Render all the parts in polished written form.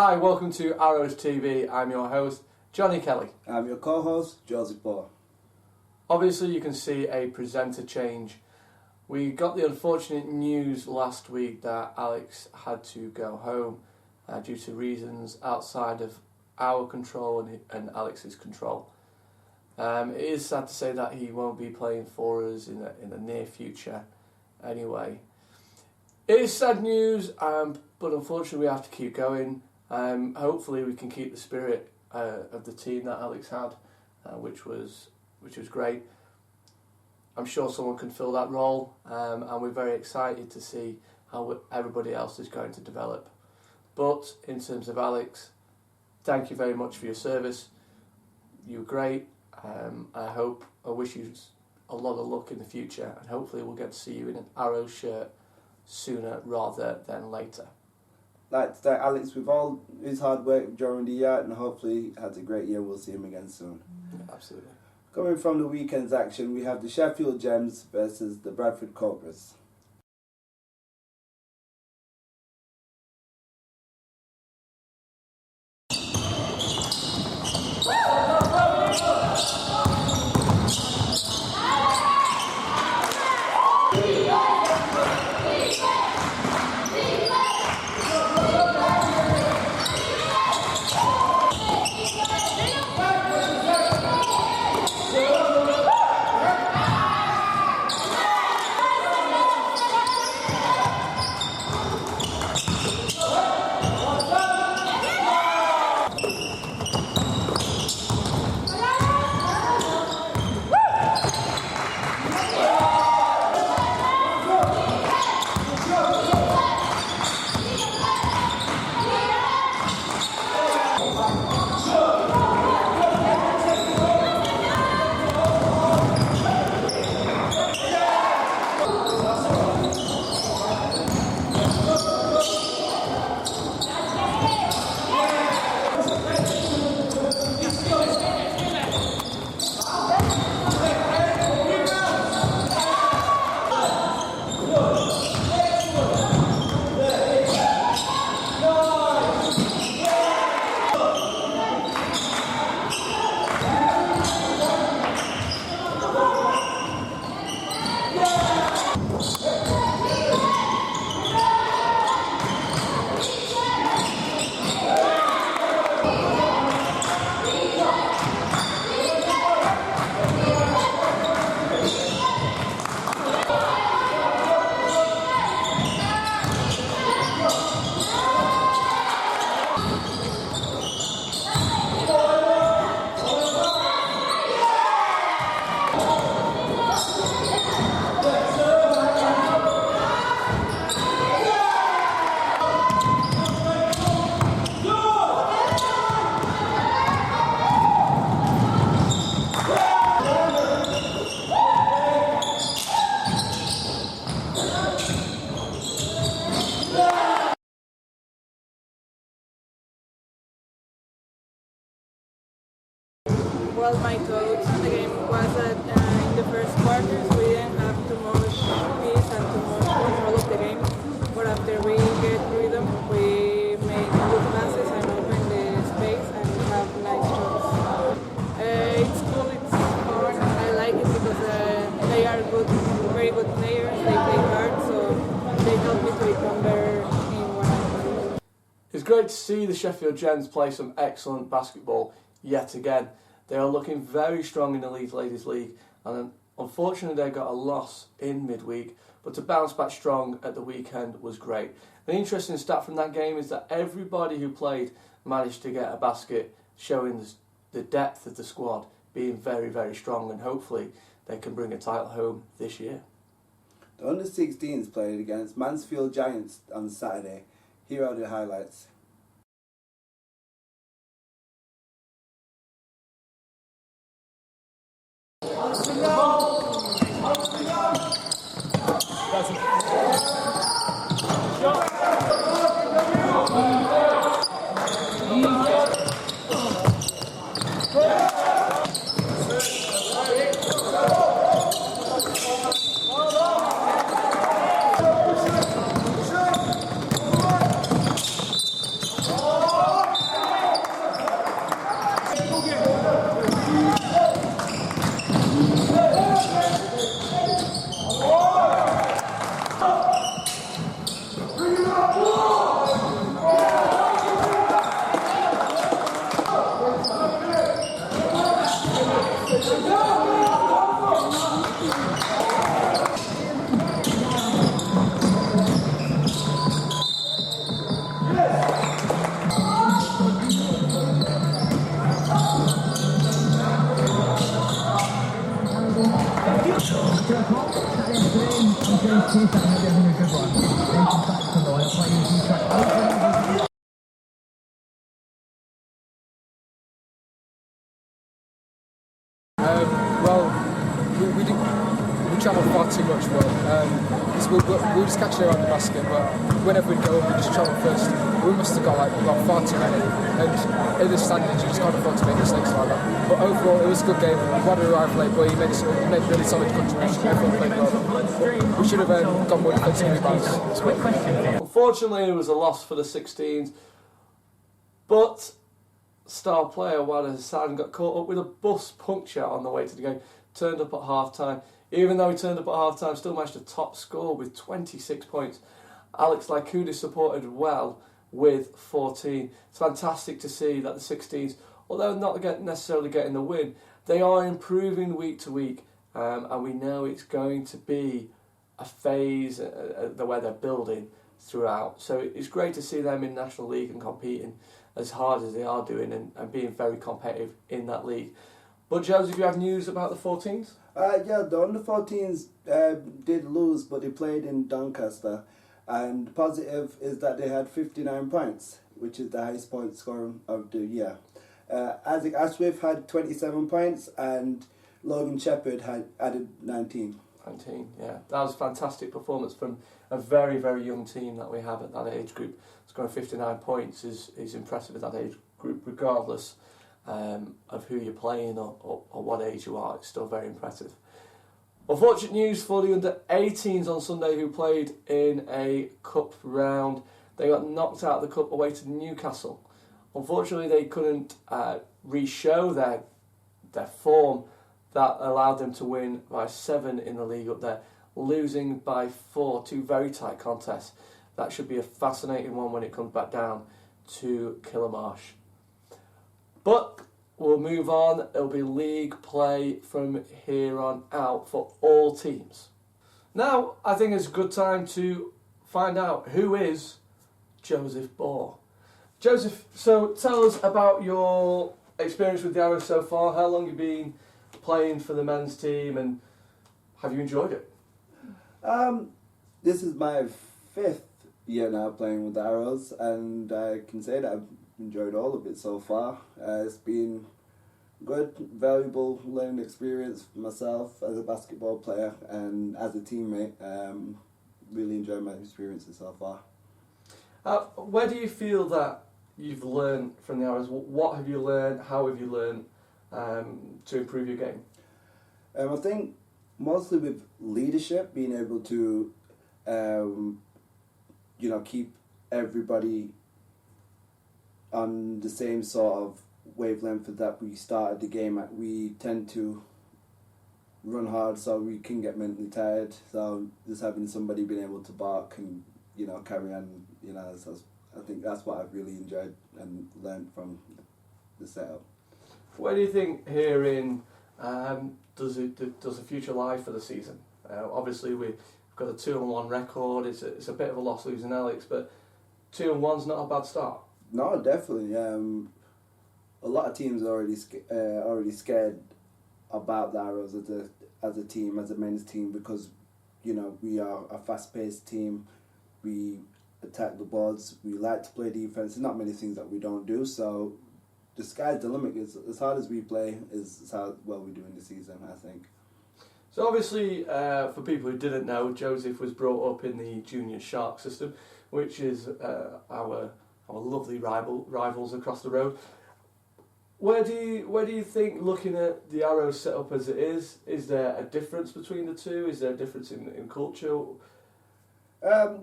Hi, welcome to Arrows TV. I'm your host, Johnny Kelly. I'm your co-host, Joseph Baugh. Obviously, you can see a presenter change. We got the unfortunate news last week that Alex had to go home due to reasons outside of our control and Alex's control. It is sad to say that he won't be playing for us in the near future anyway. It is sad news, but unfortunately we have to keep going. Hopefully we can keep the spirit of the team that Alex had, which was great. I'm sure someone can fill that role, and we're very excited to see how everybody else is going to develop. But in terms of Alex, thank you very much for your service. You were great. I wish you a lot of luck in the future, and hopefully we'll get to see you in an Arrows shirt sooner rather than later. I'd like to thank Alex with all his hard work during the year, and hopefully he has a great year. We'll see him again soon. Yeah, absolutely. Coming from the weekend's action, we have the Sheffield Gems versus the Bradford Cobras. Well, my thoughts on the game was that in the first quarters we didn't have too much peace and too much control of the game, but after we get rhythm, we make good passes and open the space and we have nice shots. It's cool, it's fun, I like it because they are very good players, they play hard, so they help me to become better in what I do. It's great to see the Sheffield Gems play some excellent basketball yet again. They are looking very strong in the Leeds Ladies League, and unfortunately they got a loss in midweek, but to bounce back strong at the weekend was great. An interesting stat from that game is that everybody who played managed to get a basket, showing the depth of the squad being very, very strong, and hopefully they can bring a title home this year. The under-16s played against Mansfield Giants on Saturday. Here are the highlights. Keep that, you're having a good one. Into back to line, playing from track. We travel far too much. We were just catching around the basket, but whenever we go, we just travel first. We must have got far too many, and in the standings, you just can't afford to make mistakes like that. But overall, it was a good game. Quad arrived late, but he made a really solid contribution. Everyone played well. We should have gone more defensive rebounds. Unfortunately, it was a loss for the 16s, but star player Wada Hassan got caught up with a bus puncture on the way to the game. Turned up at half-time. Even though he turned up at half-time, still managed to top score with 26 points. Alex Lykoudis supported well with 14. It's fantastic to see that the 16s, although not necessarily getting the win, they are improving week to week, and we know it's going to be a phase where they're building throughout. So it's great to see them in National League and competing as hard as they are doing and being very competitive in that league. But Joseph, you have news about the 14s? Yeah, the under 14s did lose, but they played in Doncaster. And the positive is that they had 59 points, which is the highest point score of the year. Isaac Ashworth had 27 points, and Logan Shepherd had added 19. 19, yeah. That was a fantastic performance from a very, very young team that we have at that age group. Scoring 59 points is impressive at that age group, regardless of who you're playing or what age you are. It's still very impressive. Unfortunate news for the under-18s on Sunday who played in a cup round. They got knocked out of the cup away to Newcastle. Unfortunately, they couldn't re-show their form that allowed them to win by 7 in the league up there, losing by 4, 2 very tight contests. That should be a fascinating one when it comes back down to Killamarsh. But we'll move on. It'll be league play from here on out for all teams. Now, I think it's a good time to find out who is Joseph Baugh. Joseph, so tell us about your experience with the Arrows so far. How long have you been playing for the men's team, and have you enjoyed it? This is my 5th year now playing with the Arrows, and I can say that I've enjoyed all of it so far. It's been good, valuable learning experience for myself as a basketball player and as a teammate. Really enjoyed my experiences so far. Where do you feel that you've learned from the Arrows? What have you learned? How have you learned to improve your game? I think mostly with leadership, being able to keep everybody on the same sort of wavelength that we started the game at. We tend to run hard so we can get mentally tired. So just having somebody being able to bark and carry on, so I think that's what I've really enjoyed and learned from the setup. Where do you think herein does the future lie for the season? Obviously we've got a 2-1 record. It's a bit of a loss losing Alex, but 2-1's not a bad start. No, definitely. A lot of teams are already scared about the Arrows as a team, as a men's team, because we are a fast-paced team. We attack the boards. We like to play defense. There's not many things that we don't do. So the sky's the limit. As hard as we play is how well we do in the season, I think. So obviously, for people who didn't know, Joseph was brought up in the Junior Shark system, which is our lovely rivals across the road. Where do you think, looking at the Arrows set up as it is there a difference between the two? Is there a difference in culture?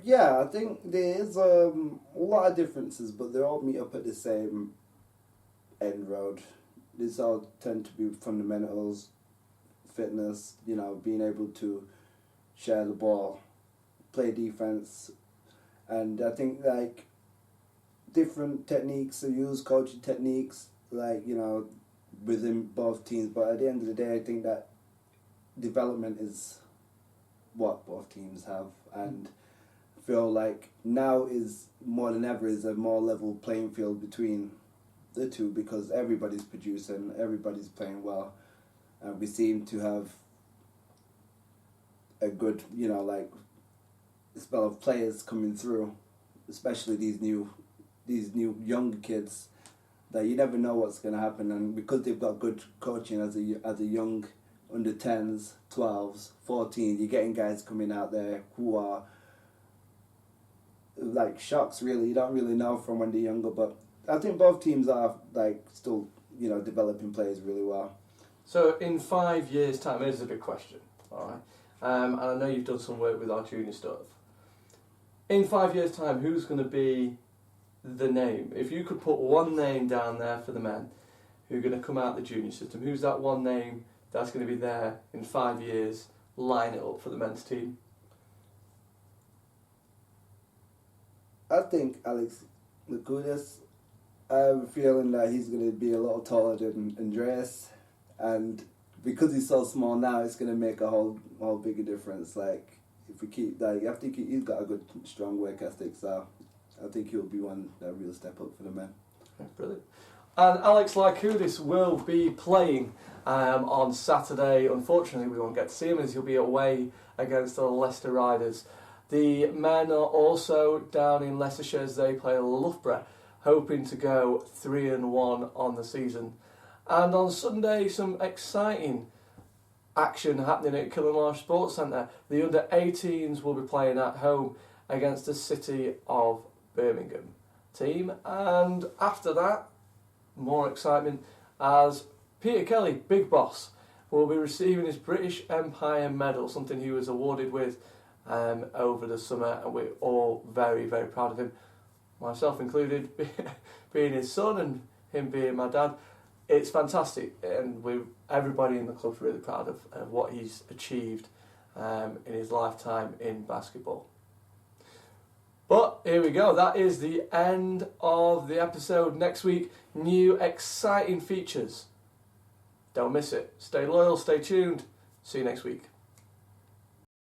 Yeah, I think there is a lot of differences, but they all meet up at the same end road. These all tend to be fundamentals, fitness, being able to share the ball, play defense, and I think different techniques are used, coaching techniques, within both teams. But at the end of the day, I think that development is what both teams have, and I feel like now is more than ever is a more level playing field between the two, because everybody's producing, everybody's playing well, and we seem to have a good, spell of players coming through, especially these new younger kids, that you never know what's going to happen. And because they've got good coaching as a young under 10s, 12s, 14s, you're getting guys coming out there who are like shocks. Really, you don't really know from when they're younger, but I think both teams are like still developing players really well. So in 5 years' time, here's a big question, all right? And I know you've done some work with our junior stuff. In 5 years' time, who's going to be the name? If you could put one name down there for the men who are going to come out the junior system, who's that one name that's going to be there in 5 years, line it up for the men's team? I think Alex Lakudas. I have a feeling that he's going to be a little taller than Andreas, and because he's so small now, it's going to make a whole bigger difference. Like if we keep I think he's got a good strong work ethic, so I think he'll be one that will step up for the men. Brilliant. And Alex Lakoudis will be playing on Saturday. Unfortunately, we won't get to see him as he'll be away against the Leicester Riders. The men are also down in Leicestershire as they play Loughborough, hoping to go 3-1 on the season. And on Sunday, some exciting action happening at Kilmarsh Sports Centre. The under-18s will be playing at home against the City of Birmingham team. And after that, more excitement as Peter Kelly, Big Boss, will be receiving his British Empire Medal, something he was awarded with over the summer, and we're all very, very proud of him, myself included, being his son and him being my dad. It's fantastic, and everybody in the club's really proud of what he's achieved in his lifetime in basketball. But here we go, that is the end of the episode. Next week, new exciting features. Don't miss it. Stay loyal, stay tuned. See you next week.